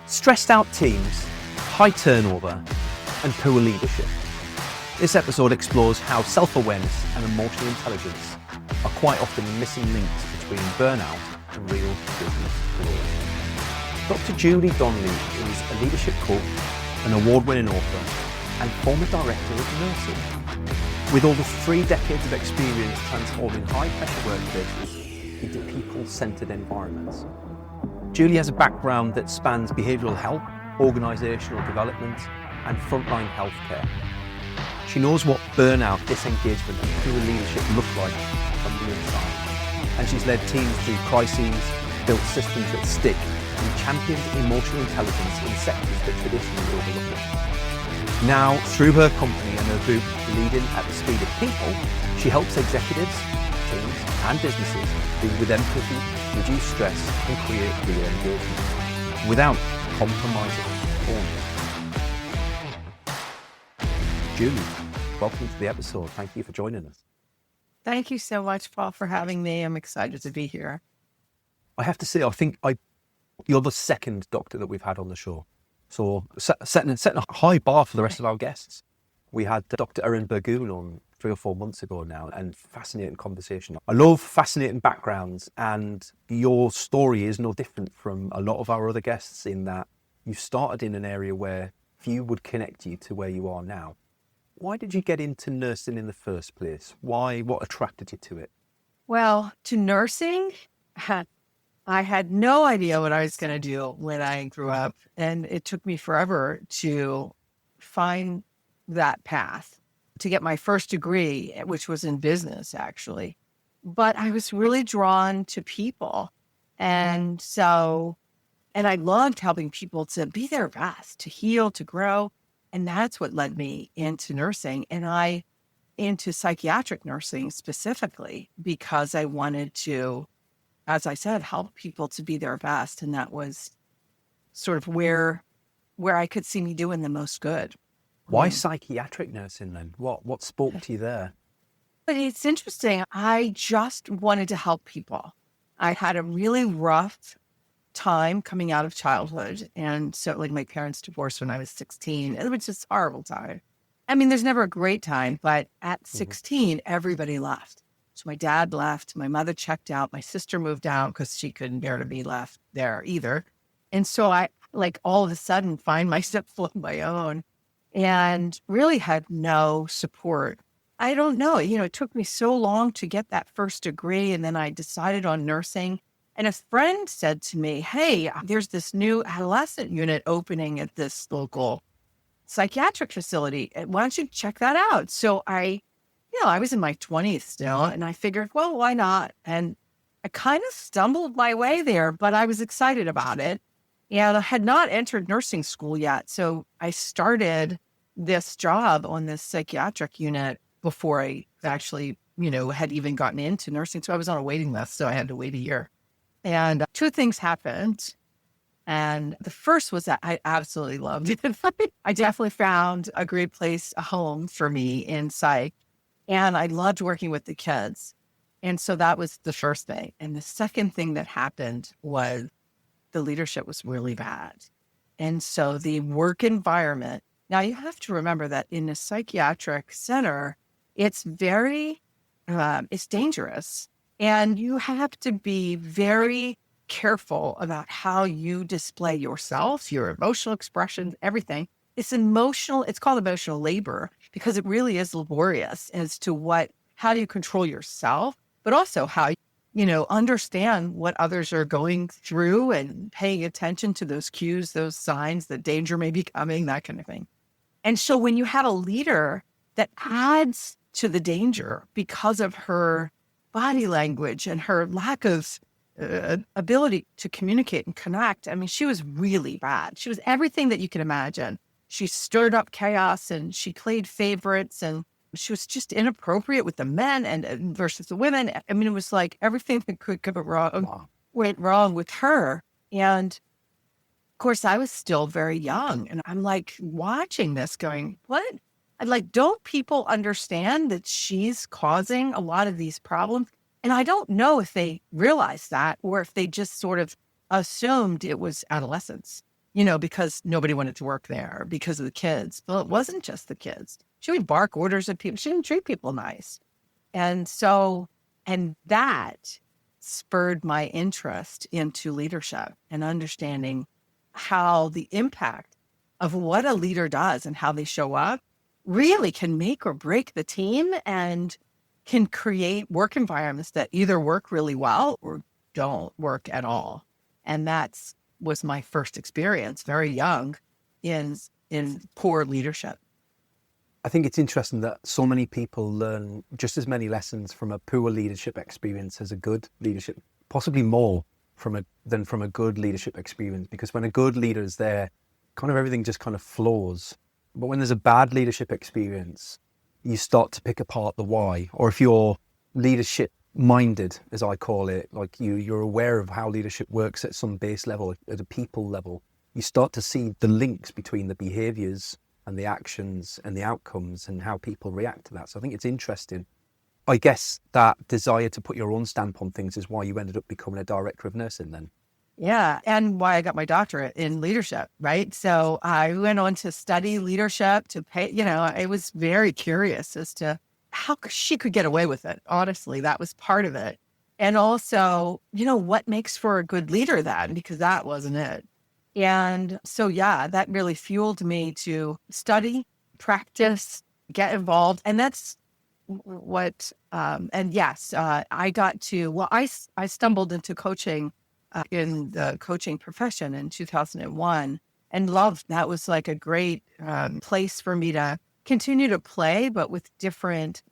stressed out teams, high turnover, and poor leadership. This episode explores how self-awareness and emotional intelligence are quite often the missing links between burnout and real business growth. Dr. Julie Donley is a leadership coach, an award-winning author, and former director of nursing. With over 3 decades of experience transforming high-pressure workplaces into people-centered environments, Julie has a background that spans behavioural health, organisational development, and frontline healthcare. She knows what burnout, disengagement, and poor leadership look like from the inside. And she's led teams through crises, built systems that stick, and championed emotional intelligence in sectors that traditionally overlooked. Now, through her company and her group Leading at the Speed of People, she helps executives, teams, and businesses lead with empathy, reduce stress, and create real engagement without compromising performance. Julie, welcome to the episode. Thank you for joining us. Thank you so much, Paul, for having me. I'm excited to be here. I have to say, I think you're the second doctor that we've had on the show. So setting a high bar for the rest of our guests. We had Dr. Erin Burgoon on 3 or 4 months ago now, and fascinating conversation. I love fascinating backgrounds, and your story is no different from a lot of our other guests in that you started in an area where few would connect you to where you are now. Why did you get into nursing in the first place? What attracted you to it? Well, to nursing, I had no idea what I was going to do when I grew up, and it took me forever to find that path to get my first degree, which was in business, actually. But I was really drawn to people. And I loved helping people to be their best, to heal, to grow. And that's what led me into nursing, and into psychiatric nursing specifically, because I wanted to, as I said, help people to be their best. And that was sort of where I could see me doing the most good. Why psychiatric nursing then? What spoke to you there? But it's interesting. I just wanted to help people. I had a really rough time coming out of childhood. And so my parents divorced when I was 16. It was just a horrible time. I mean, there's never a great time, but at 16, everybody left. So my dad left, my mother checked out, my sister moved out because she couldn't bear to be left there either. And so I all of a sudden find myself on my own and really had no support. I don't know, it took me so long to get that first degree. And then I decided on nursing. And a friend said to me, hey, there's this new adolescent unit opening at this local psychiatric facility. Why don't you check that out? So I was in my 20s still, and I figured, well, why not? And I kind of stumbled my way there, but I was excited about it. And I had not entered nursing school yet. So I started this job on this psychiatric unit before I actually, had even gotten into nursing. So I was on a waiting list, so I had to wait a year. And 2 things happened. And the first was that I absolutely loved it. I definitely found a great place, a home for me in psych. And I loved working with the kids. And so that was the first thing. And the second thing that happened was the leadership was really bad. And so the work environment, now you have to remember that in a psychiatric center, it's it's dangerous. And you have to be very careful about how you display yourself, your emotional expressions, everything. It's called emotional labor because it really is laborious as to how do you control yourself, but also how, understand what others are going through and paying attention to those cues, those signs that danger may be coming, that kind of thing. And so when you have a leader that adds to the danger because of her body language and her lack of ability to communicate and connect, I mean, she was really bad. She was everything that you can imagine. She stirred up chaos and she played favorites, and she was just inappropriate with the men and versus the women. I mean, it was like everything that could go wrong went wrong with her. And of course, I was still very young, and I'm watching this going, what? I'm don't people understand that she's causing a lot of these problems? And I don't know if they realized that or if they just sort of assumed it was adolescence. because nobody wanted to work there because of the kids. Well, it wasn't just the kids. She would bark orders at people. She didn't treat people nice. And that spurred my interest into leadership and understanding how the impact of what a leader does and how they show up really can make or break the team and can create work environments that either work really well or don't work at all. And was my first experience very young in poor leadership. I think it's interesting that so many people learn just as many lessons from a poor leadership experience as a good leadership, possibly more than from a good leadership experience, because when a good leader is there, kind of everything just kind of flows. But when there's a bad leadership experience, you start to pick apart the why. Or if you're leadership minded, as I call it, like you're aware of how leadership works at some base level, at a people level, you start to see the links between the behaviors and the actions and the outcomes and how people react to that. So I think it's interesting. I guess that desire to put your own stamp on things is why you ended up becoming a director of nursing then. Yeah. And why I got my doctorate in leadership, right? So I went on to study leadership I was very curious as to how she could get away with it. Honestly, that was part of it. And also, what makes for a good leader then, because that wasn't it. And so, yeah, that really fueled me to study, practice, get involved. And that's what, and yes, I got to, well, I stumbled into coaching in the coaching profession in 2001 and loved that. Was like a great place for me to continue to play, but with different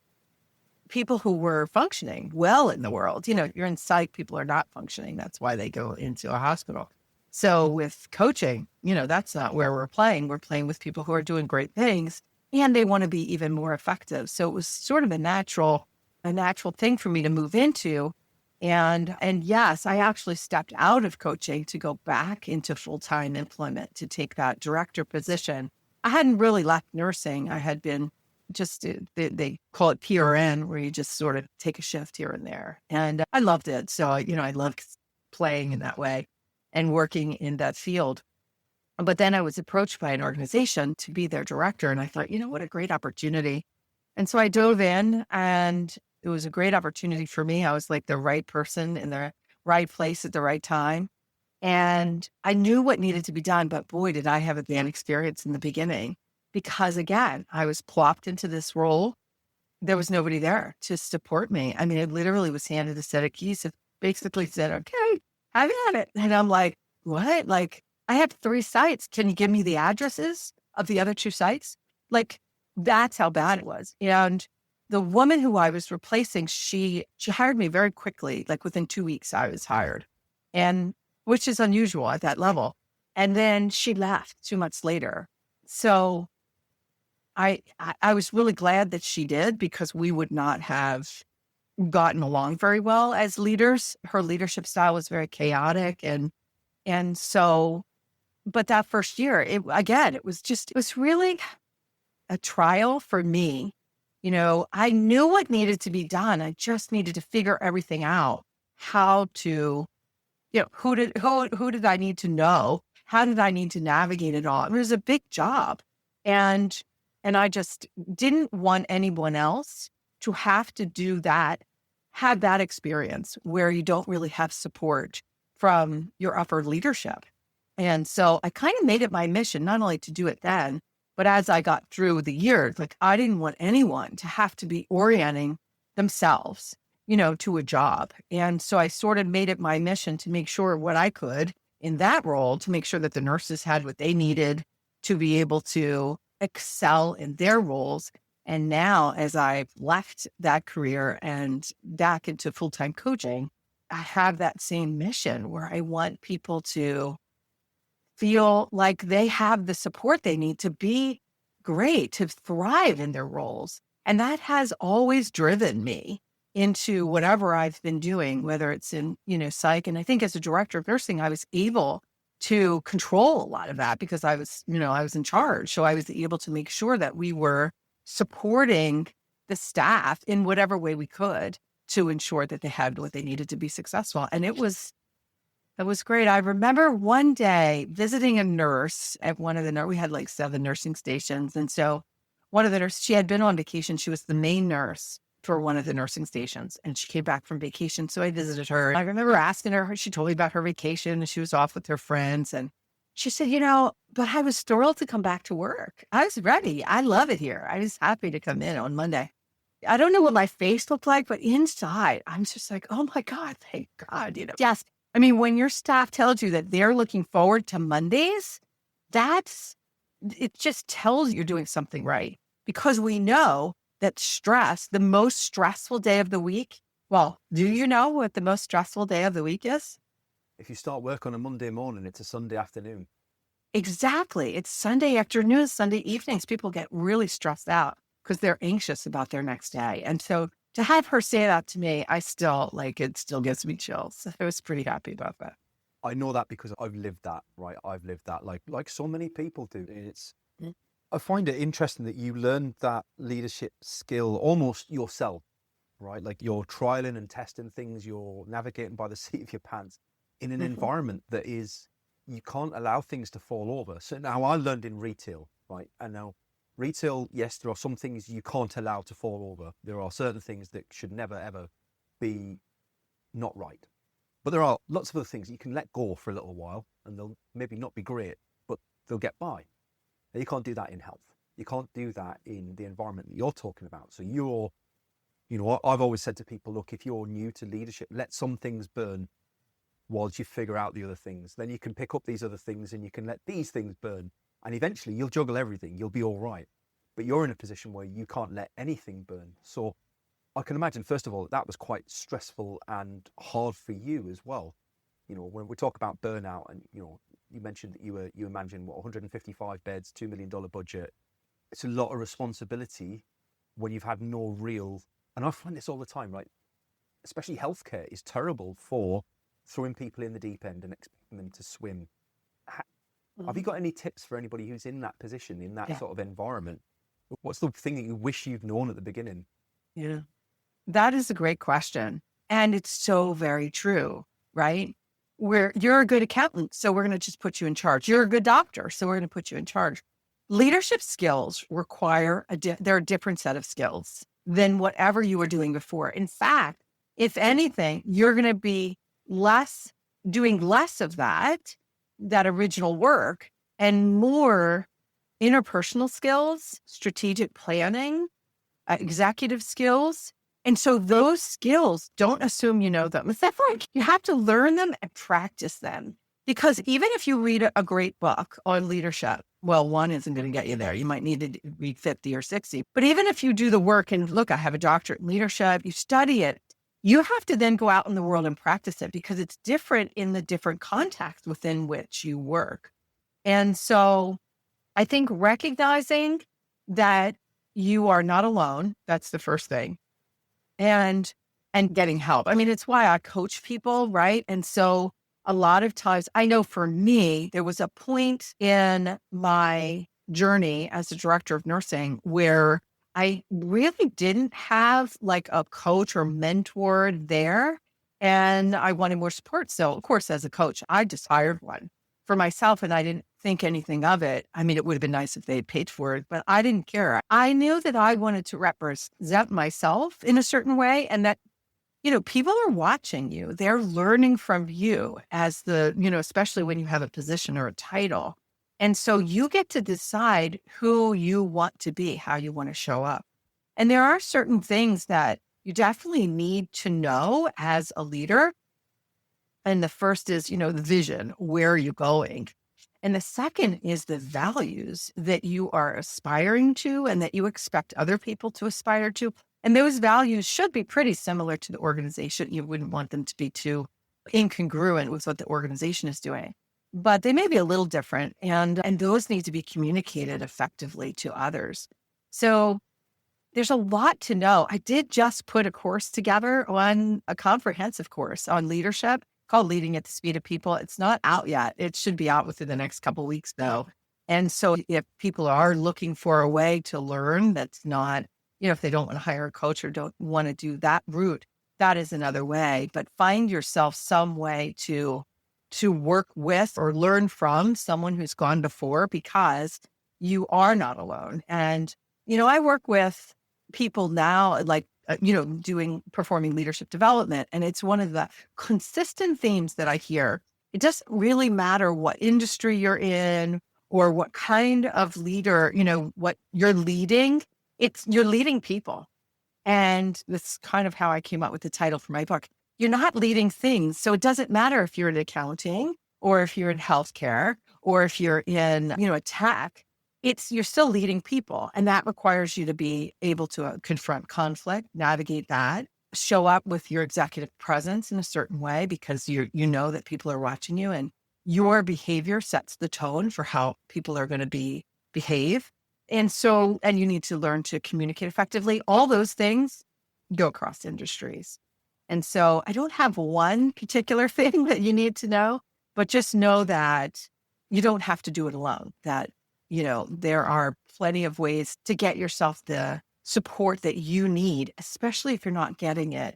people who were functioning well in the world. You're in psych, people are not functioning. That's why they go into a hospital. So with coaching, that's not where we're playing. We're playing with people who are doing great things and they want to be even more effective. So it was sort of a natural thing for me to move into. And yes, I actually stepped out of coaching to go back into full-time employment to take that director position. I hadn't really left nursing. I had been they call it PRN, where you just sort of take a shift here and there. And I loved it. So, I loved playing in that way and working in that field. But then I was approached by an organization to be their director. And I thought, what a great opportunity. And so I dove in, and it was a great opportunity for me. I was like the right person in the right place at the right time. And I knew what needed to be done, but boy, did I have a bad experience in the beginning, because again, I was plopped into this role. There was nobody there to support me. I mean, I literally was handed a set of keys that basically said, okay, have at it. And I'm like, what? Like, I have 3 sites. Can you give me the addresses of the other 2 sites? Like, that's how bad it was. And the woman who I was replacing, she hired me very quickly. Like within 2 weeks, I was hired, and which is unusual at that level. And then she left 2 months later. So I was really glad that she did, because we would not have gotten along very well as leaders. Her leadership style was very chaotic. And so, but that first year, it was really a trial for me. I knew what needed to be done. I just needed to figure everything out. How to, who did I need to know? How did I need to navigate it all? It was a big job. And I just didn't want anyone else to have to do that, have that experience where you don't really have support from your upper leadership. And so I kind of made it my mission, not only to do it then, but as I got through the years, like I didn't want anyone to have to be orienting themselves, to a job. And so I sort of made it my mission to make sure what I could in that role, to make sure that the nurses had what they needed to be able to excel in their roles. And now, as I've left that career and back into full-time coaching, I have that same mission where I want people to feel like they have the support they need to be great, to thrive in their roles. And that has always driven me into whatever I've been doing, whether it's in, psych. And I think as a director of nursing, I was able to control a lot of that because I was in charge. So I was able to make sure that we were supporting the staff in whatever way we could to ensure that they had what they needed to be successful. And it was That was great. I remember one day visiting a nurse at one of we had like 7 nursing stations. And so one of the nurses, she had been on vacation. She was the main nurse for one of the nursing stations and she came back from vacation. So I visited her. I remember asking her, she told me about her vacation and she was off with her friends. And she said, but I was thrilled to come back to work. I was ready. I love it here. I was happy to come in on Monday. I don't know what my face looked like, but inside, I'm just like, oh my God, thank God, Yes. I mean, when your staff tells you that they're looking forward to Mondays, it just tells you're doing something right. Because we know that stress, the most stressful day of the week, well, do you know what the most stressful day of the week is? If you start work on a Monday morning, it's a Sunday afternoon. Exactly. It's Sunday afternoons, Sunday evenings. People get really stressed out because they're anxious about their next day. And so to have her say that to me, it still gives me chills. I was pretty happy about that. I know that because I've lived that, right? I've lived that like so many people do. I find it interesting that you learned that leadership skill almost yourself, right? Like you're trialing and testing things, you're navigating by the seat of your pants in an environment that you can't allow things to fall over. So now I learned in retail, right? And now retail, yes, there are some things you can't allow to fall over. There are certain things that should never, ever be not right. But there are lots of other things that you can let go for a little while and they'll maybe not be great, but they'll get by. And you can't do that in health. You can't do that in the environment that you're talking about. So I've always said to people, look, if you're new to leadership, let some things burn whilst you figure out the other things. Then you can pick up these other things and you can let these things burn. And eventually you'll juggle everything. You'll be all right. But you're in a position where you can't let anything burn. So I can imagine, first of all, that was quite stressful and hard for you as well. When we talk about burnout and, you mentioned that you were managing 155 beds, $2 million budget. It's a lot of responsibility when you've had no real, and I find this all the time, right? Especially healthcare is terrible for throwing people in the deep end and expecting them to swim. Have you got any tips for anybody who's in that position, in that sort of environment? What's the thing that you wish you'd known at the beginning? Yeah, that is a great question. And it's so very true, right? You're a good accountant, so we're going to just put you in charge. You're a good doctor, so we're going to put you in charge. Leadership skills require they're a different set of skills than whatever you were doing before. In fact, if anything, you're going to be doing less of that original work and more interpersonal skills, strategic planning, executive skills. And so those skills, don't assume you know them. It's like you have to learn them and practice them. Because even if you read a great book on leadership, well, one isn't going to get you there. You might need to read 50 or 60. But even if you do the work and look, I have a doctorate in leadership, you study it, you have to then go out in the world and practice it because it's different in the different contexts within which you work. And so I think recognizing that you are not alone, that's the first thing. And getting help. I mean, it's why I coach people, right? And so a lot of times, I know for me, there was a point in my journey as a director of nursing where I really didn't have like a coach or mentor there, and I wanted more support. So of course, as a coach, I just hired one for myself and I didn't think anything of it. I mean, it would have been nice if they had paid for it, but I didn't care. I knew that I wanted to represent myself in a certain way and that, people are watching you. They're learning from you as especially when you have a position or a title. And so you get to decide who you want to be, how you want to show up. And there are certain things that you definitely need to know as a leader. And the first is, the vision. Where are you going? And the second is the values that you are aspiring to and that you expect other people to aspire to. And those values should be pretty similar to the organization. You wouldn't want them to be too incongruent with what the organization is doing, but they may be a little different. And those need to be communicated effectively to others. So there's a lot to know. I did just put a course together on a comprehensive course on leadership called Leading at the Speed of People. It's not out yet. It should be out within the next couple of weeks though. And so if people are looking for a way to learn that's not, if they don't want to hire a coach or don't want to do that route, that is another way. But find yourself some way to to work with or learn from someone who's gone before, because you are not alone. And, I work with people now, like, performing leadership development. And it's one of the consistent themes that I hear. It doesn't really matter what industry you're in or what kind of leader, what you're leading. You're leading people. And that's kind of how I came up with the title for my book. You're not leading things. So it doesn't matter if you're in accounting or if you're in healthcare or if you're in, a tech. You're still leading people. And that requires you to be able to confront conflict, navigate that, show up with your executive presence in a certain way, because you know that people are watching you, and your behavior sets the tone for how people are going to behave. And you need to learn to communicate effectively. All those things go across industries. And so I don't have one particular thing that you need to know, but just know that you don't have to do it alone, that, there are plenty of ways to get yourself the support that you need, especially if you're not getting it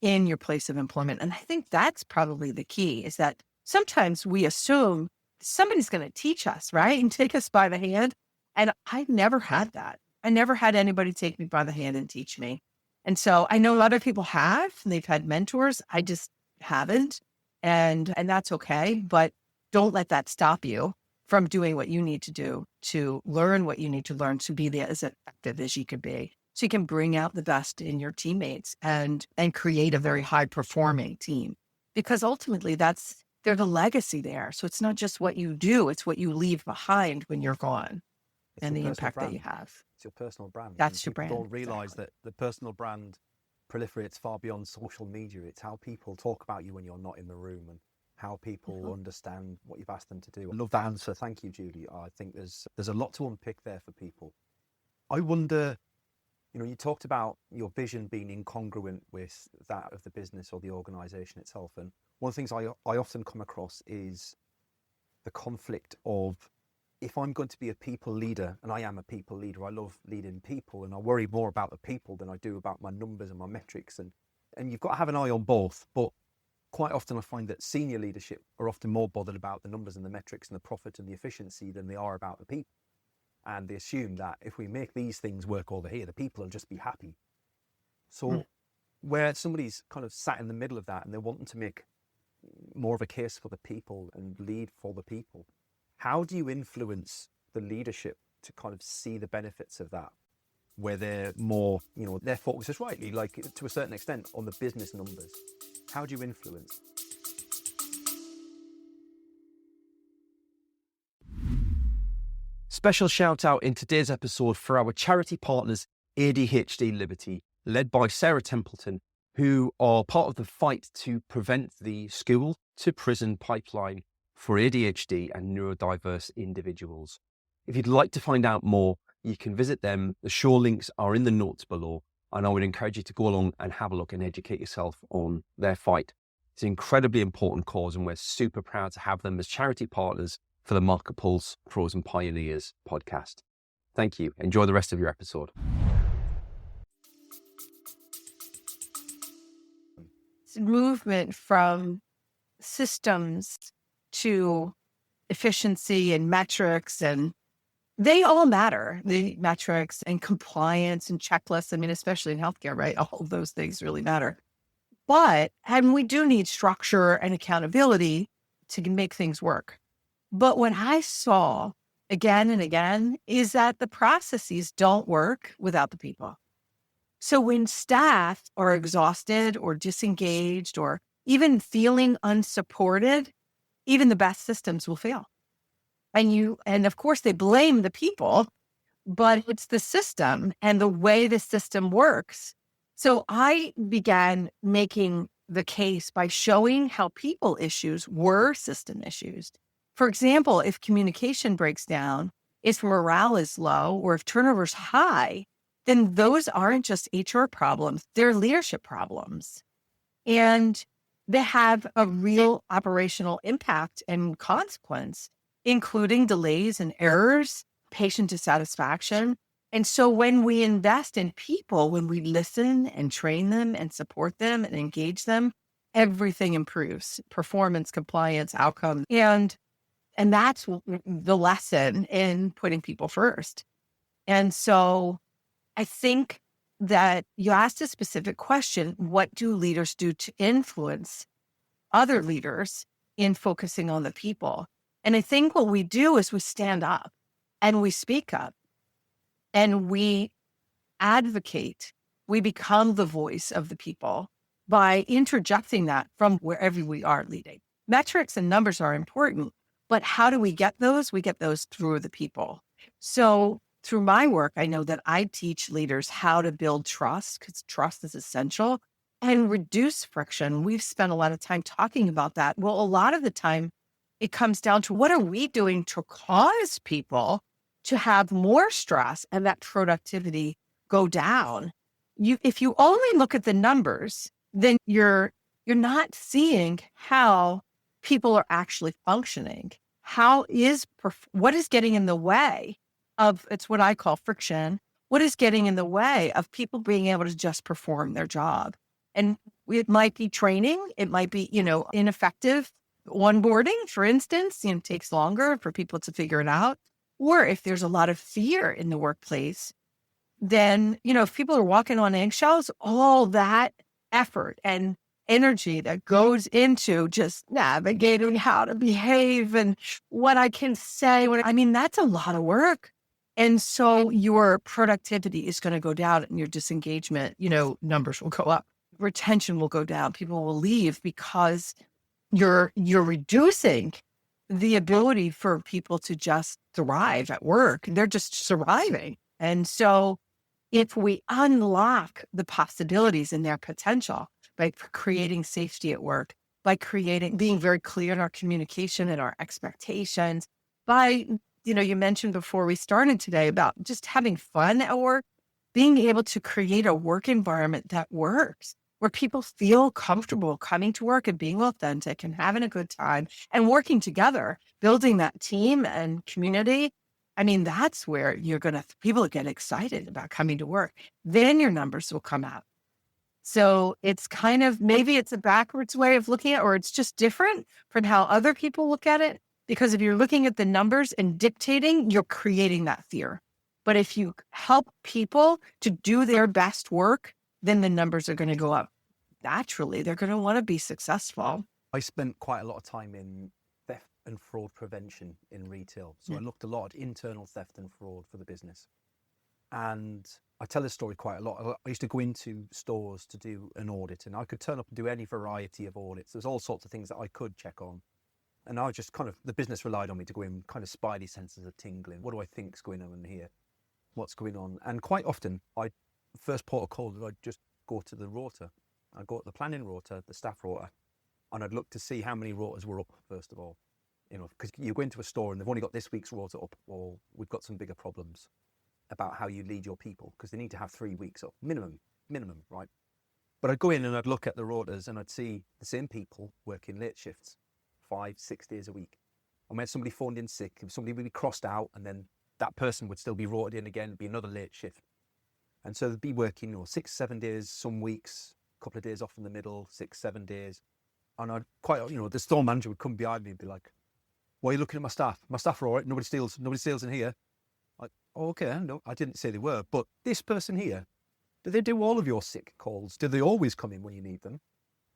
in your place of employment. And I think that's probably the key, is that sometimes we assume somebody's going to teach us, right? And take us by the hand. And I never had that. I never had anybody take me by the hand and teach me. And so I know a lot of people have, and they've had mentors. I just haven't. And that's okay. But don't let that stop you from doing what you need to do to learn what you need to learn to be as effective as you can be. So you can bring out the best in your teammates and create a very high performing team, because ultimately there's a legacy there. So it's not just what you do, it's what you leave behind when you're gone, and the impact that you have. It's your personal brand. That's your brand. Don't realize that the personal brand proliferates far beyond social media. It's how people talk about you when you're not in the room, and how people understand what you've asked them to do. I love that answer. Thank you, Julie. I think there's a lot to unpick there for people. I wonder, you talked about your vision being incongruent with that of the business or the organization itself. And one of the things I often come across is the conflict of, if I'm going to be a people leader, and I am a people leader, I love leading people, and I worry more about the people than I do about my numbers and my metrics. And you've got to have an eye on both. But quite often I find that senior leadership are often more bothered about the numbers and the metrics and the profit and the efficiency than they are about the people. And they assume that if we make these things work over here, the people will just be happy. So where somebody's kind of sat in the middle of that and they're wanting to make more of a case for the people and lead for the people, how do you influence the leadership to kind of see the benefits of that, where they're more, their focus is rightly, like to a certain extent, on the business numbers? How do you influence? Special shout out in today's episode for our charity partners, ADHD Liberty, led by Sarah Templeton, who are part of the fight to prevent the school to prison pipeline for ADHD and neurodiverse individuals. If you'd like to find out more, you can visit them. The show links are in the notes below, and I would encourage you to go along and have a look and educate yourself on their fight. It's an incredibly important cause, and we're super proud to have them as charity partners for the MarketPulse Pros and Pioneers podcast. Thank you. Enjoy the rest of your episode. Movement from systems to efficiency and metrics, and they all matter. The metrics and compliance and checklists, especially in healthcare, right? All of those things really matter. And we do need structure and accountability to make things work. But what I saw again and again is that the processes don't work without the people. So when staff are exhausted or disengaged or even feeling unsupported, even the best systems will fail. And of course they blame the people, but it's the system and the way the system works. So I began making the case by showing how people issues were system issues. For example, if communication breaks down, if morale is low, or if turnover is high, then those aren't just HR problems, they're leadership problems. And they have a real operational impact and consequence, including delays and errors, patient dissatisfaction. And so when we invest in people, when we listen and train them and support them and engage them, everything improves: performance, compliance, outcome. And that's the lesson in putting people first. And so I think that you asked a specific question: what do leaders do to influence other leaders in focusing on the people? And I think what we do is we stand up and we speak up and we advocate. We become the voice of the people by interjecting that from wherever we are leading. Metrics and numbers are important, but how do we get those? We get those through the people. So through my work, I know that I teach leaders how to build trust, because trust is essential, and reduce friction. We've spent a lot of time talking about that. Well, a lot of the time it comes down to, what are we doing to cause people to have more stress and that productivity go down? If you only look at the numbers, then you're not seeing how people are actually functioning. What is getting in the way of, it's what I call friction. What is getting in the way of people being able to just perform their job? And it might be training. It might be, ineffective onboarding, for instance, takes longer for people to figure it out. Or if there's a lot of fear in the workplace, then, if people are walking on eggshells, all that effort and energy that goes into just navigating how to behave and what I can say, that's a lot of work. And so your productivity is going to go down and your disengagement, numbers will go up. Retention will go down. People will leave because you're reducing the ability for people to just thrive at work. They're just surviving. And so if we unlock the possibilities and their potential by creating safety at work, by being very clear in our communication and our expectations, by, you mentioned before we started today about just having fun at work, being able to create a work environment that works, where people feel comfortable coming to work and being authentic and having a good time and working together, building that team and community. That's where people get excited about coming to work. Then your numbers will come out. So it's kind of, maybe it's a backwards way of looking at it, or it's just different from how other people look at it. Because if you're looking at the numbers and dictating, you're creating that fear. But if you help people to do their best work, then the numbers are going to go up. Naturally, they're going to want to be successful. I spent quite a lot of time in theft and fraud prevention in retail. So I looked a lot at internal theft and fraud for the business. And I tell this story quite a lot. I used to go into stores to do an audit, and I could turn up and do any variety of audits. There's all sorts of things that I could check on. And I just the business relied on me to go in, kind of spidey senses are tingling. What do I think's going on in here? What's going on? And quite often, first port of call, I'd just go to the rota. I'd go to the planning rota, the staff rota, and I'd look to see how many rotas were up, first of all. Because you go into a store and they've only got this week's rota up, or we've got some bigger problems about how you lead your people, because they need to have 3 weeks up, minimum, right? But I'd go in and I'd look at the rotas and I'd see the same people working late shifts, 5-6 days a week. And when somebody phoned in sick, if somebody would be crossed out, and then that person would still be rotated in again, it'd be another late shift. And so they'd be working 6-7 days, some weeks, a couple of days off in the middle, 6-7 days. And I'd the store manager would come behind me and be like, "Why are you looking at my staff? My staff are all right. Nobody steals in here." Like, "Oh, okay, no, I didn't say they were, but this person here, do they do all of your sick calls? Do they always come in when you need them?"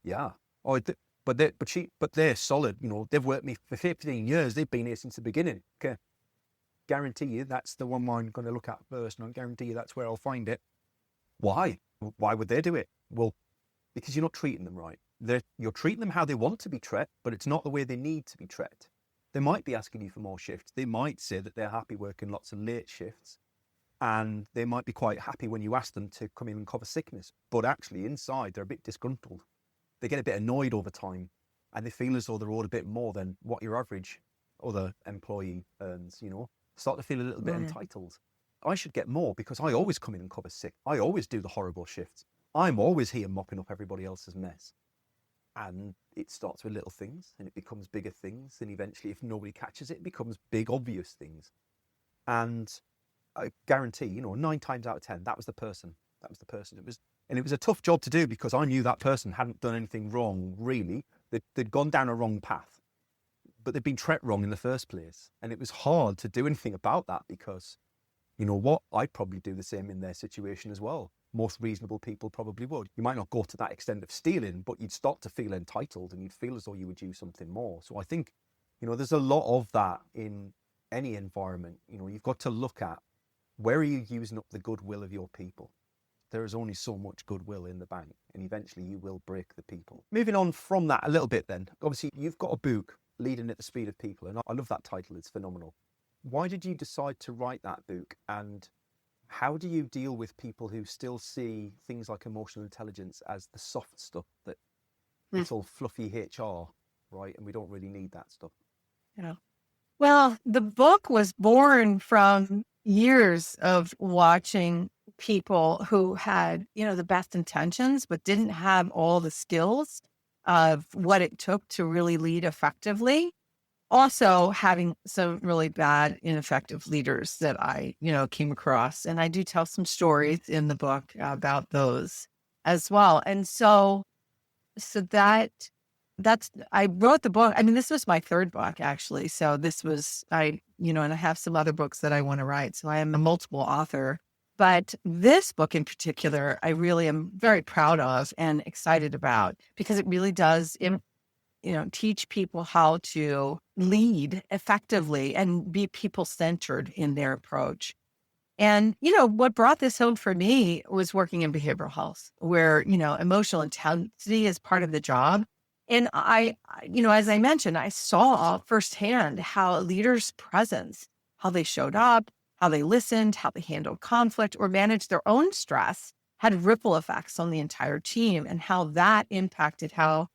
"Yeah." "Oh, but they're solid. They've worked me for 15 years. They've been here since the beginning." "Okay, guarantee you that's the one I'm going to look at first, and I guarantee you that's where I'll find it." "Why? Why would they do it?" "Well, because you're not treating them right. You're treating them how they want to be treated, but it's not the way they need to be treated. They might be asking you for more shifts. They might say that they're happy working lots of late shifts, and they might be quite happy when you ask them to come in and cover sickness. But actually inside, they're a bit disgruntled. They get a bit annoyed over time, and they feel as though they're owed a bit more than what your average other employee earns, Start to feel a little bit entitled. I should get more because I always come in and cover sick. I always do the horrible shifts. I'm always here mopping up everybody else's mess." And it starts with little things and it becomes bigger things. And eventually, if nobody catches it, it becomes big, obvious things. And I guarantee, 9 times out of 10, that was the person. It was And it was a tough job to do because I knew that person hadn't done anything wrong, really. They'd gone down a wrong path, but they'd been treated wrong in the first place. And it was hard to do anything about that because, you know what, I'd probably do the same in their situation as well. Most reasonable people probably would. You might not go to that extent of stealing, but you'd start to feel entitled and you'd feel as though you would do something more. So I think, you know, there's a lot of that in any environment. You know, you've got to look at, where are you using up the goodwill of your people? There is only so much goodwill in the bank, and eventually you will break the people. Moving on from that a little bit then, obviously you've got a book, Leading at the Speed of People, and I love that title, it's phenomenal. Why did you decide to write that book, and how do you deal with people who still see things like emotional intelligence as the soft stuff, that it's all fluffy HR, right? And we don't really need that stuff. Yeah. Well, the book was born from years of watching people who had, you know, the best intentions, but didn't have all the skills of what it took to really lead effectively. Also having some really bad, ineffective leaders that I, you know, came across. And I do tell some stories in the book about those as well. And so I wrote the book. I mean, this was my third book, actually. So this was, and I have some other books that I want to write. So I am a multiple author. But this book in particular, I really am very proud of and excited about, because it really does, teach people how to lead effectively and be people-centered in their approach. And, what brought this home for me was working in behavioral health, where, emotional intensity is part of the job. And as I mentioned, I saw firsthand how leaders' presence, how they showed up, how they listened, how they handled conflict or managed their own stress, had ripple effects on the entire team, and how that impacted how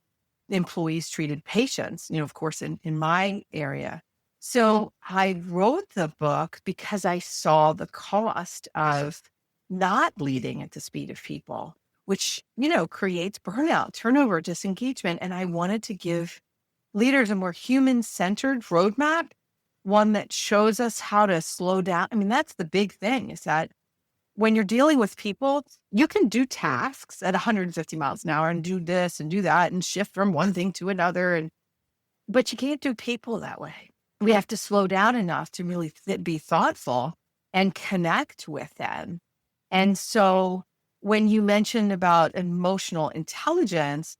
the employees treated patients, of course, in my area. So I wrote the book because I saw the cost of not leading at the speed of people, which, creates burnout, turnover, disengagement. And I wanted to give leaders a more human-centered roadmap, one that shows us how to slow down. I mean, that's the big thing, is that when you're dealing with people, you can do tasks at 150 miles an hour and do this and do that and shift from one thing to another. But you can't do people that way. We have to slow down enough to really be thoughtful and connect with them. And so when you mentioned about emotional intelligence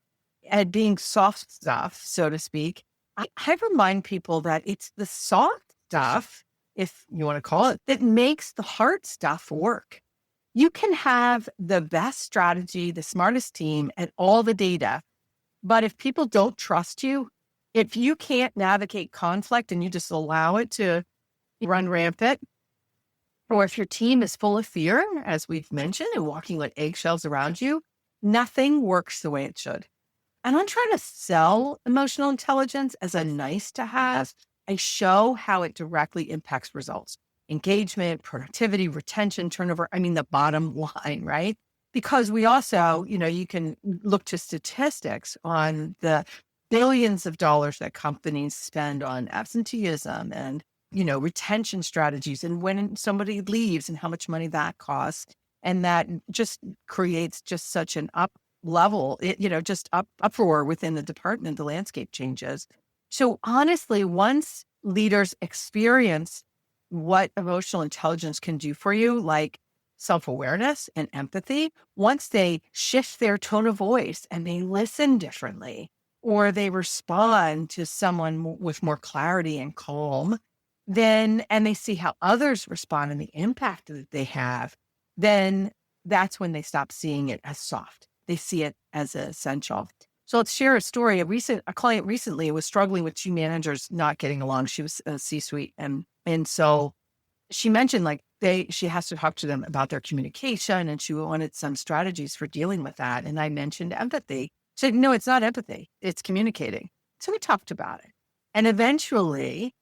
and being soft stuff, so to speak, I remind people that it's the soft stuff, if you want to call it, that makes the hard stuff work. You can have the best strategy, the smartest team, and all the data. But if people don't trust you, if you can't navigate conflict and you just allow it to run rampant, or if your team is full of fear, as we've mentioned, and walking like eggshells around you, nothing works the way it should. And I'm trying to sell emotional intelligence as a nice to have. I show how it directly impacts results, engagement, productivity, retention, turnover. I mean, the bottom line, right? Because we also, you can look to statistics on the billions of dollars that companies spend on absenteeism and, retention strategies, and when somebody leaves and how much money that costs. And that just creates just such an uproar within the department. The landscape changes. So honestly, once leaders experience what emotional intelligence can do for you, like self-awareness and empathy, once they shift their tone of voice and they listen differently, or they respond to someone with more clarity and calm, and they see how others respond and the impact that they have, then that's when they stop seeing it as soft. They see it as essential. So let's share a story. A client recently was struggling with two managers not getting along. She was a C-suite. And so she mentioned she has to talk to them about their communication, and she wanted some strategies for dealing with that. And I mentioned empathy. She said, no, it's not empathy. It's communicating. So we talked about it. And eventually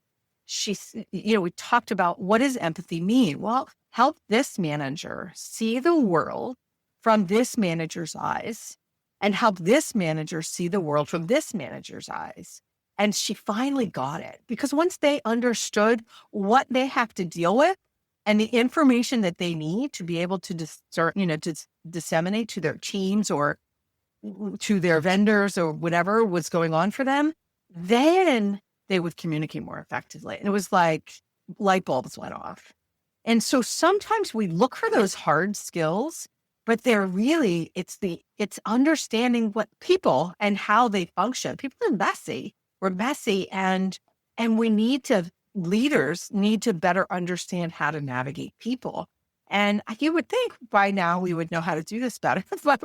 we talked about, what does empathy mean? Well, help this manager see the world from this manager's eyes, and help this manager see the world from this manager's eyes. And she finally got it, because once they understood what they have to deal with, and the information that they need to be able to disseminate to their teams or to their vendors or whatever was going on for them, then they would communicate more effectively. And it was like light bulbs went off. And so sometimes we look for those hard skills, but they're really, it's understanding what people and how they function. People are messy. We're messy, and leaders need to better understand how to navigate people. And you would think by now we would know how to do this better, but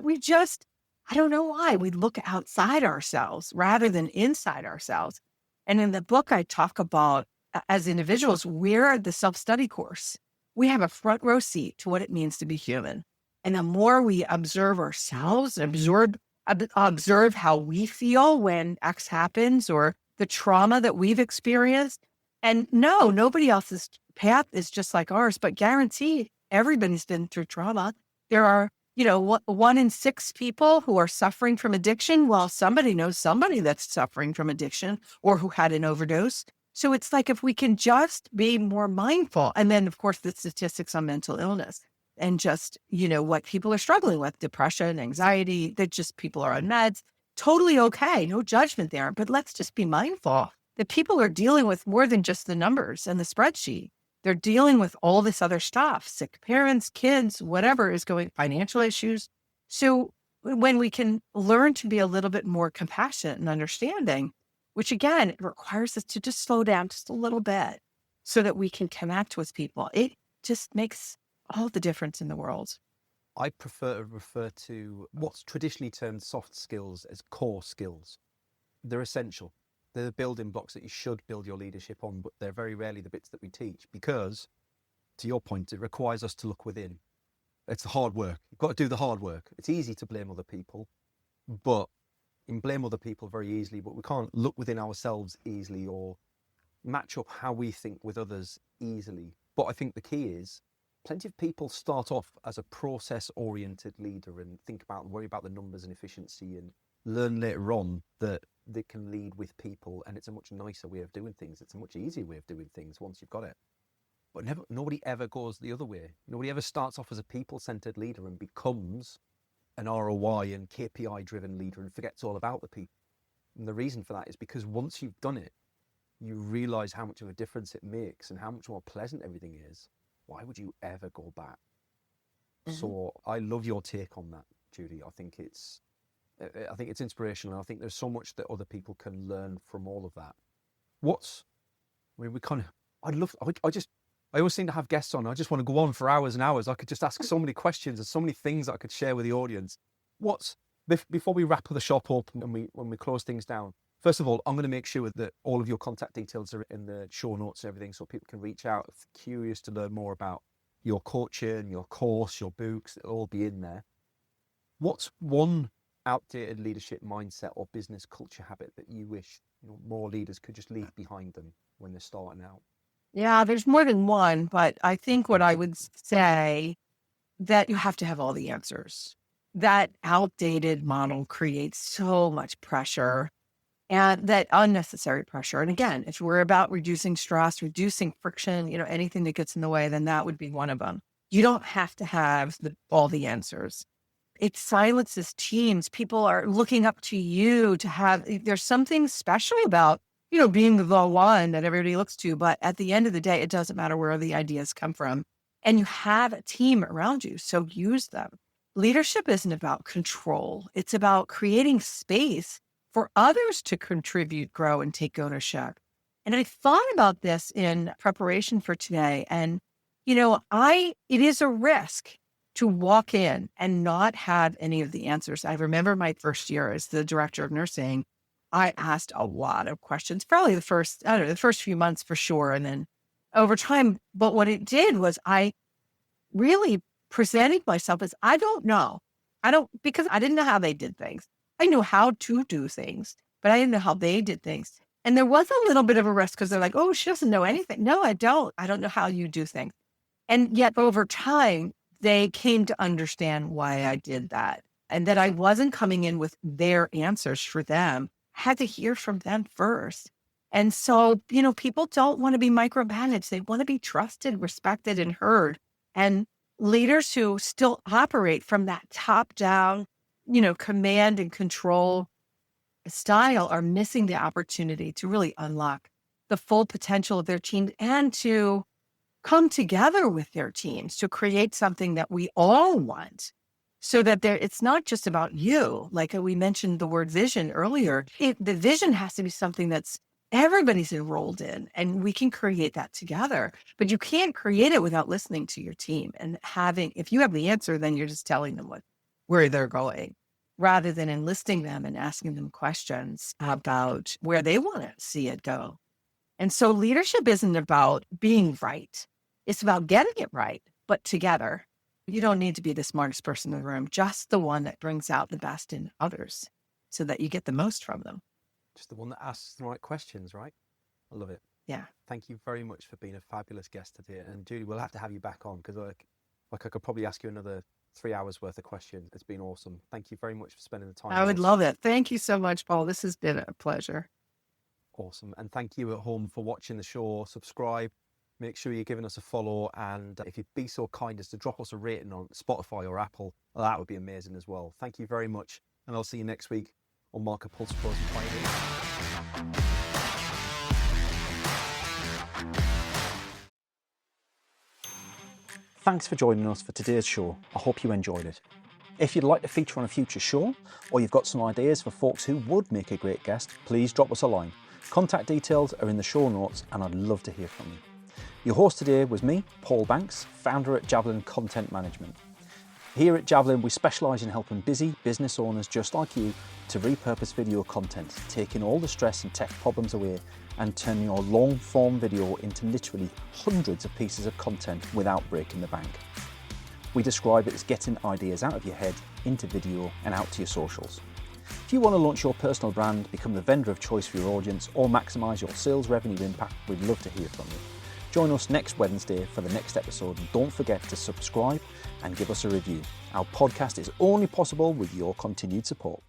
I don't know why we look outside ourselves rather than inside ourselves. And in the book, I talk about, as individuals, we're the self-study course. We have a front row seat to what it means to be human. And the more we observe ourselves, observe how we feel when X happens or the trauma that we've experienced. And no, nobody else's path is just like ours, but guarantee everybody's been through trauma. There are, 1 in 6 people who are suffering from addiction. Well, somebody knows somebody that's suffering from addiction or who had an overdose. So it's like, if we can just be more mindful, and then of course the statistics on mental illness and just, what people are struggling with, depression, anxiety, that just people are on meds, totally okay. No judgment there, but let's just be mindful that people are dealing with more than just the numbers and the spreadsheet. They're dealing with all this other stuff, sick parents, kids, whatever is going, financial issues. So when we can learn to be a little bit more compassionate and understanding, which again, it requires us to just slow down just a little bit so that we can connect with people. It just makes all the difference in the world. I prefer to refer to what's traditionally termed soft skills as core skills. They're essential. They're the building blocks that you should build your leadership on, but they're very rarely the bits that we teach because, to your point, it requires us to look within. It's the hard work. You've got to do the hard work. It's easy to blame other people, but you can blame other people very easily, but we can't look within ourselves easily or match up how we think with others easily. But I think the key is plenty of people start off as a process-oriented leader and worry about the numbers and efficiency, and learn later on that they can lead with people, and it's a much nicer way of doing things. It's a much easier way of doing things once you've got it. But nobody ever goes the other way. Nobody ever starts off as a people-centered leader and becomes an ROI and KPI-driven leader and forgets all about the people. And the reason for that is because once you've done it, you realize how much of a difference it makes and how much more pleasant everything is. Why would you ever go back? Mm-hmm. So I love your take on that, Julie. I think it's inspirational. And I think there's so much that other people can learn from all of that. I always seem to have guests on. I just want to go on for hours and hours. I could just ask so many questions and so many things that I could share with the audience. Before we wrap the shop up and when we close things down, first of all, I'm going to make sure that all of your contact details are in the show notes and everything, so people can reach out if curious to learn more about your coaching, your course, your books. It'll all be in there. What's one outdated leadership mindset or business culture habit that you wish more leaders could just leave behind them when they're starting out? Yeah, there's more than one, but I think what I would say that you have to have all the answers. That outdated model creates so much pressure, and that unnecessary pressure. And again, if we're about reducing stress, reducing friction, anything that gets in the way, then that would be one of them. You don't have to have all the answers. It silences teams. People are looking up to you there's something special about, being the one that everybody looks to. But at the end of the day, it doesn't matter where the ideas come from. And you have a team around you, so use them. Leadership isn't about control. It's about creating space for others to contribute, grow, and take ownership. And I thought about this in preparation for today. And, it is a risk to walk in and not have any of the answers. I remember my first year as the director of nursing, I asked a lot of questions, probably the first few months for sure. And then over time, but what it did was I really presented myself as, I don't know. Because I didn't know how they did things. I knew how to do things, but I didn't know how they did things. And there was a little bit of a risk because they're like, oh, she doesn't know anything. No, I don't. I don't know how you do things. And yet over time, they came to understand why I did that, and that I wasn't coming in with their answers for them. I had to hear from them first. And so, people don't want to be micromanaged. They want to be trusted, respected, and heard. And leaders who still operate from that top down, command and control style are missing the opportunity to really unlock the full potential of their team and to come together with their teams to create something that we all want, so that it's not just about you. Like we mentioned the word vision earlier. The vision has to be something that's everybody's enrolled in, and we can create that together. But you can't create it without listening to your team and if you have the answer, then you're just telling them where they're going, rather than enlisting them and asking them questions about where they want to see it go. And so leadership isn't about being right. It's about getting it right, but together. You don't need to be the smartest person in the room, just the one that brings out the best in others so that you get the most from them. Just the one that asks the right questions, right? I love it. Yeah. Thank you very much for being a fabulous guest today. And Julie, we'll have to have you back on, because I could probably ask you another 3 hours worth of questions. It's been awesome. Thank you very much for spending the time. I would love it. Thank you so much, Paul. This has been a pleasure. Awesome. And thank you at home for watching the show. Subscribe. Make sure you're giving us a follow. And if you'd be so kind as to drop us a rating on Spotify or Apple, that would be amazing as well. Thank you very much. And I'll see you next week on MarketPulse Pros and Pioneers. Thanks for joining us for today's show. I hope you enjoyed it. If you'd like to feature on a future show, or you've got some ideas for folks who would make a great guest, please drop us a line. Contact details are in the show notes, and I'd love to hear from you. Your host today was me, Paul Banks, founder at Javelin Content Management. Here at Javelin, we specialise in helping busy business owners just like you to repurpose video content, taking all the stress and tech problems away and turning your long-form video into literally hundreds of pieces of content without breaking the bank. We describe it as getting ideas out of your head into video and out to your socials. If you want to launch your personal brand, become the vendor of choice for your audience, or maximise your sales revenue impact, we'd love to hear from you. Join us next Wednesday for the next episode, and don't forget to subscribe and give us a review. Our podcast is only possible with your continued support.